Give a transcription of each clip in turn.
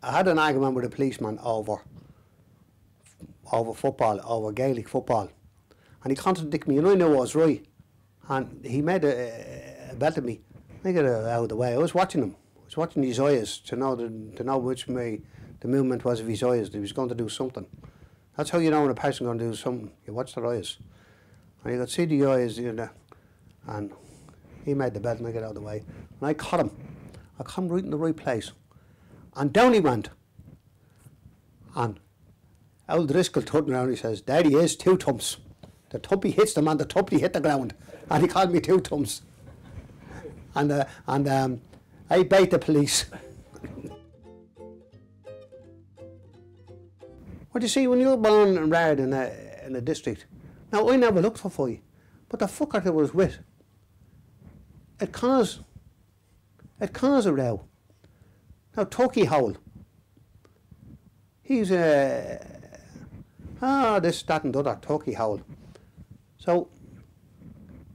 I had an argument with a policeman over football, over Gaelic football, and he contradicted me, and I knew I was right. And he made a belt at me. I got out of the way. I was watching him. I was watching his eyes to know which way the movement was of his eyes. He was going to do something. That's how you know when a person's going to do something. You watch their eyes, and you could see the eyes, you know. And he made the belt, and I got out of the way. And I caught him. I caught him right in the right place, and down he went. And old Driscoll turned around and he says, "There he is, 2 thumps. The thumpy hits the man, the thumpy hit the ground." And he called me 2 thumps. And I bait the police. What you see, when you're born and reared in a district, now I never looked for fight, but the fucker that was with, it caused a row. Now Turkey Hole, he's this, that and the other, Turkey Hole. So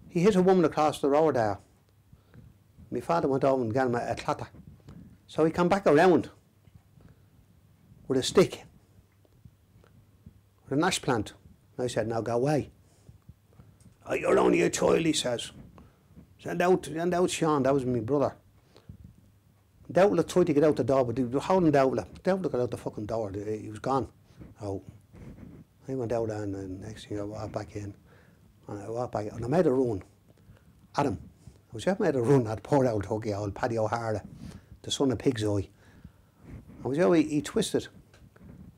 he hit a woman across the road there. My father went over and got him a clatter. So he came back around with a stick, with an ash plant. I said, "Now go away." "Oh, you're only a child," he says. Send out Sean, that was my brother. Dowler tried to get out the door, but they were holding Dowler. Dowler got out the fucking door, he was gone. So I went out there, and the next thing I walked back in. And I walked back, and I made a run at him. I was just made a run at poor old Turkey, old Paddy O'Hara, the son of Pig's Eye. I was he twisted.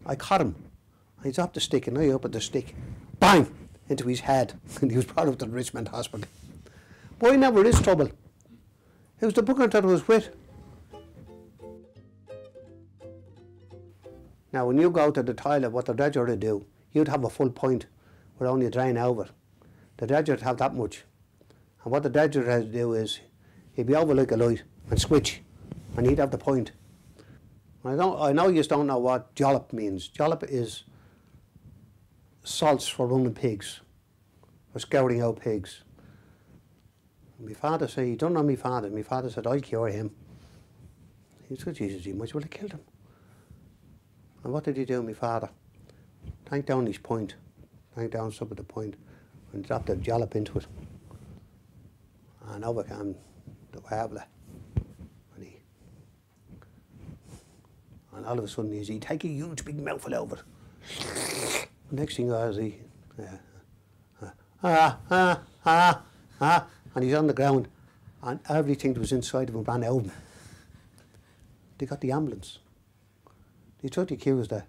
I caught him. He dropped the stick, and I up at the stick, bang, into his head, and he was brought up to the Richmond Hospital. Boy, never is trouble. It was the bugger that I was with. Now, when you go to the toilet, what the dredger would do, you'd have a full pint with only a drain over. The dredger would have that much. And what the dredger has to do is, he'd be over like a light and switch, and he'd have the point. I know you don't know what jollop means. Jollop is salts for running pigs, for scouring out pigs. And my father said, "You don't know my father." My father said, "I'll cure him." He said, "Jesus, he might well have killed him." And what did he do, my father? Tanked down his point, tanked down some of the point, and dropped a jollop into it. And over came the wobbler. And all of a sudden he'd take a huge big mouthful over it. The next thing was and he's on the ground, and everything that was inside of him ran out of him. They got the ambulance. They tried to accuse the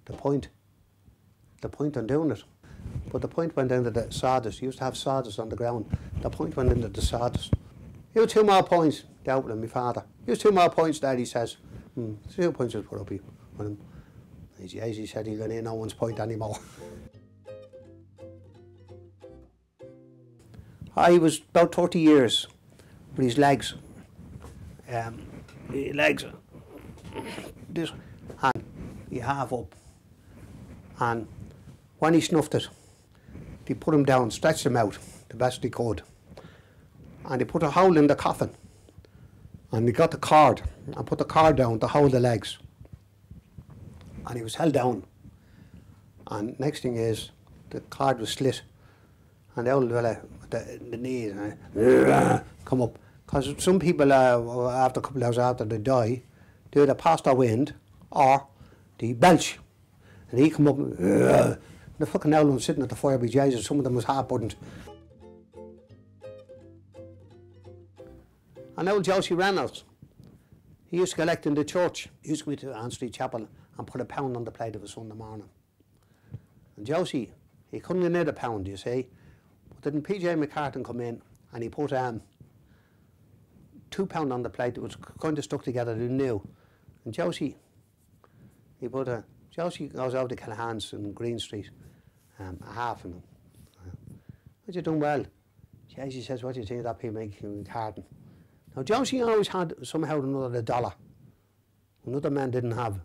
point on doing it. But the point went into the sawdust. He used to have sawdust on the ground. The point went into the sawdust. "You 2 more points," doubting my father. "You 2 more points, Dad," he says. 2 points was put up on him. He said he'll get no one's point anymore. He was about 30 years with his legs. This hand, he half up. And when he snuffed it, they put him down, stretched him out the best they could. And they put a hole in the coffin. And they got the cord and put the cord down to hold the legs. And he was held down. And next thing is, the cord was slit. And the old fella with the knees come up. Because some people, after a couple of hours after they die, they either pass their wind or they belch. And he come up, and the fucking owl was sitting at the fire by Jesus. Some of them was half-buttoned. And old Josie Reynolds, he used to collect in the church. He used to go to Ann Street Chapel and put £1 on the plate of a Sunday morning. And Josie, he couldn't have knit £1, you see. But then PJ McCartan come in and he put £2 on the plate that was kind of stuck together, they knew. And Josie, Josie goes over to Callahan's in Green Street, a half in them. "What you done well?" Josie says, "What do you think of that P. McCartan?" Now Josie always had somehow or another a dollar. Another man didn't have.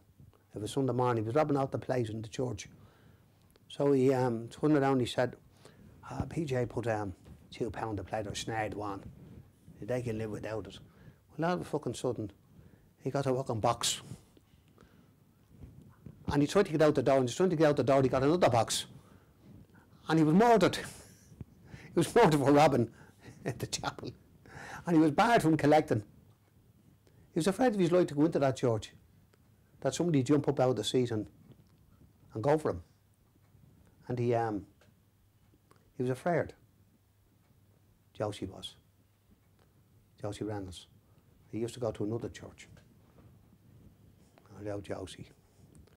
It was Sunday morning, he was robbing out the plate in the church. So he turned around and he said, "PJ put £2 a plate or snared one. They can live without it." Well, all of a fucking sudden, he got a fucking box And he tried to get out the door, and he's trying to get out the door, he got another box. And he was murdered. He was murdered for robbing at the chapel. And he was barred from collecting. He was afraid of his life to go into that church, that somebody would jump up out of the seat and go for him. And he was afraid. Josie was. Josie Reynolds. He used to go to another church. I know Josie.